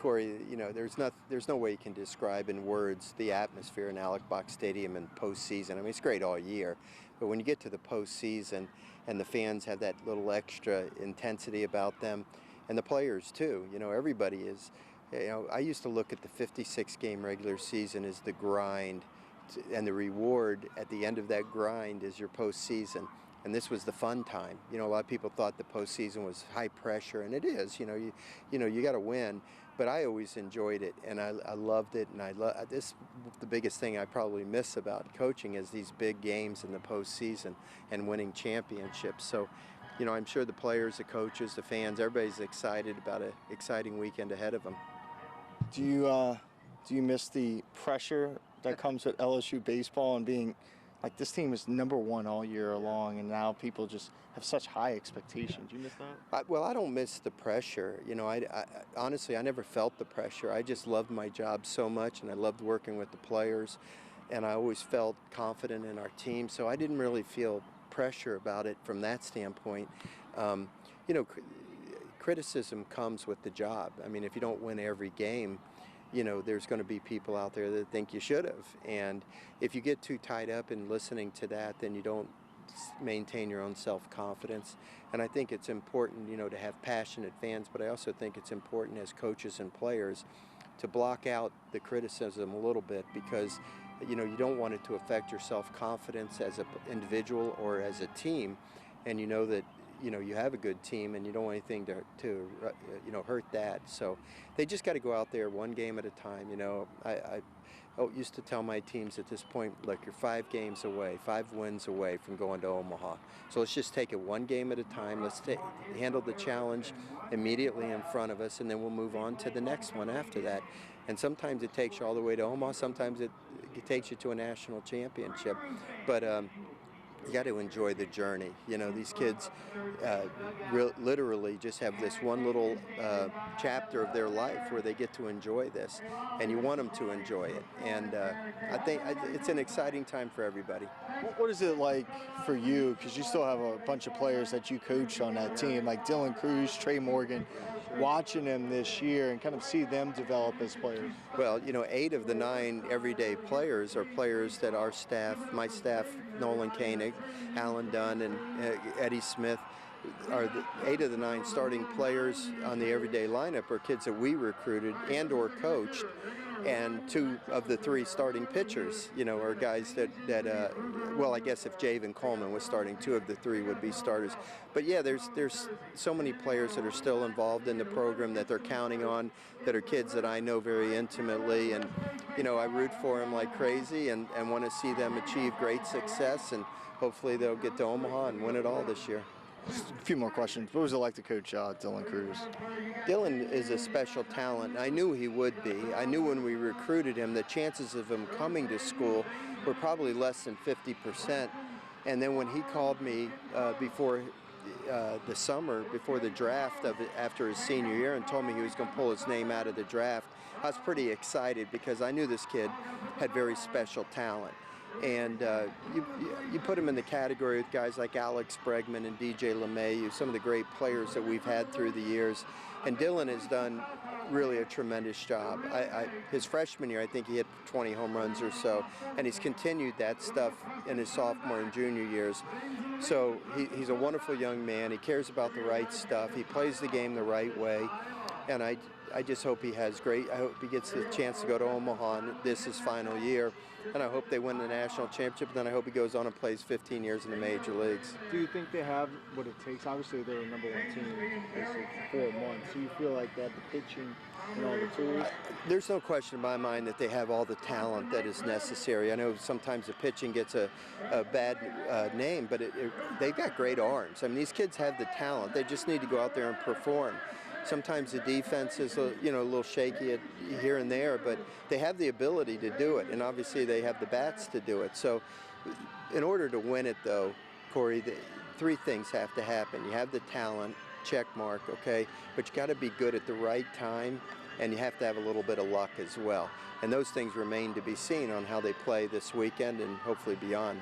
Corey, there's no way you can describe in words the atmosphere in Alex Box Stadium in postseason. I mean, it's great all year, but when you get to the postseason and the fans have that little extra intensity about them, and the players too, everybody is, I used to look at the 56-game regular season as the grind, and the reward at the end of that grind is your postseason. And this was the fun time. A lot of people thought the postseason was high pressure, and it is. You got to win. But I always enjoyed it, and I loved it. And the biggest thing I probably miss about coaching is these big games in the postseason and winning championships. So, I'm sure the players, the coaches, the fans, everybody's excited about an exciting weekend ahead of them. Do you miss the pressure that comes with LSU baseball and being like, this team is #1 all year long, and now people just have such high expectations? Do you miss that? Well, I don't miss the pressure. Honestly, I never felt the pressure. I just loved my job so much, and I loved working with the players, and I always felt confident in our team, so I didn't really feel pressure about it from that standpoint. Criticism comes with the job. I mean, if you don't win every game, there's going to be people out there that think you should have. And if you get too tied up in listening to that, then you don't maintain your own self-confidence. And I think it's important, to have passionate fans, but I also think it's important as coaches and players to block out the criticism a little bit, because, you don't want it to affect your self-confidence as an individual or as a team. And that you have a good team, and you don't want anything to hurt that. So they just got to go out there one game at a time. I used to tell my teams at this point, look, you're 5 games away, 5 wins away from going to Omaha. So let's just take it one game at a time. Let's handle the challenge immediately in front of us, and then we'll move on to the next one after that. And sometimes it takes you all the way to Omaha. Sometimes it takes you to a national championship. But you got to enjoy the journey. These kids literally just have this one little chapter of their life where they get to enjoy this, and you want them to enjoy it. And I think it's an exciting time for everybody. What is it like for you, because you still have a bunch of players that you coached on that team, like Dylan Cruz, Trey Morgan, watching them this year and kind of see them develop as players? Well, 8 of the 9 everyday players are players that our staff, my staff, Nolan Koenig, Alan Dunn, and Eddie Smith, are the 8 of the 9 starting players on the everyday lineup are kids that we recruited and or coached, and 2 of the 3 starting pitchers, are guys that well, I guess if Javen Coleman was starting, 2 of the 3 would be starters. But yeah, there's so many players that are still involved in the program that they're counting on, that are kids that I know very intimately, and I root for them like crazy, and want to see them achieve great success, and hopefully they'll get to Omaha and win it all this year. Just a few more questions. What was it like to coach Dylan Cruz? Dylan is a special talent. I knew he would be. I knew when we recruited him, the chances of him coming to school were probably less than 50%. And then when he called me before the summer, before the draft after his senior year, and told me he was going to pull his name out of the draft, I was pretty excited, because I knew this kid had very special talent. And you put him in the category with guys like Alex Bregman and DJ LeMahieu, some of the great players that we've had through the years. And Dylan has done really a tremendous job. His freshman year, I think he hit 20 home runs or so, and he's continued that stuff in his sophomore and junior years. So he's a wonderful young man. He cares about the right stuff. He plays the game the right way. And I just hope he has I hope he gets the chance to go to Omaha, and this is his final year. And I hope they win the national championship, and then I hope he goes on and plays 15 years in the major leagues. Do you think they have what it takes? Obviously, they're a #1 team basically for 4 months. Do you feel like they have the pitching and all the tools? There's no question in my mind that they have all the talent that is necessary. I know sometimes the pitching gets a bad name, but they've got great arms. I mean, these kids have the talent. They just need to go out there and perform. Sometimes the defense is a little shaky here and there, but they have the ability to do it, and obviously they have the bats to do it. So in order to win it, though, Corey, 3 things have to happen. You have the talent, check mark, okay, but you got to be good at the right time, and you have to have a little bit of luck as well. And those things remain to be seen on how they play this weekend and hopefully beyond.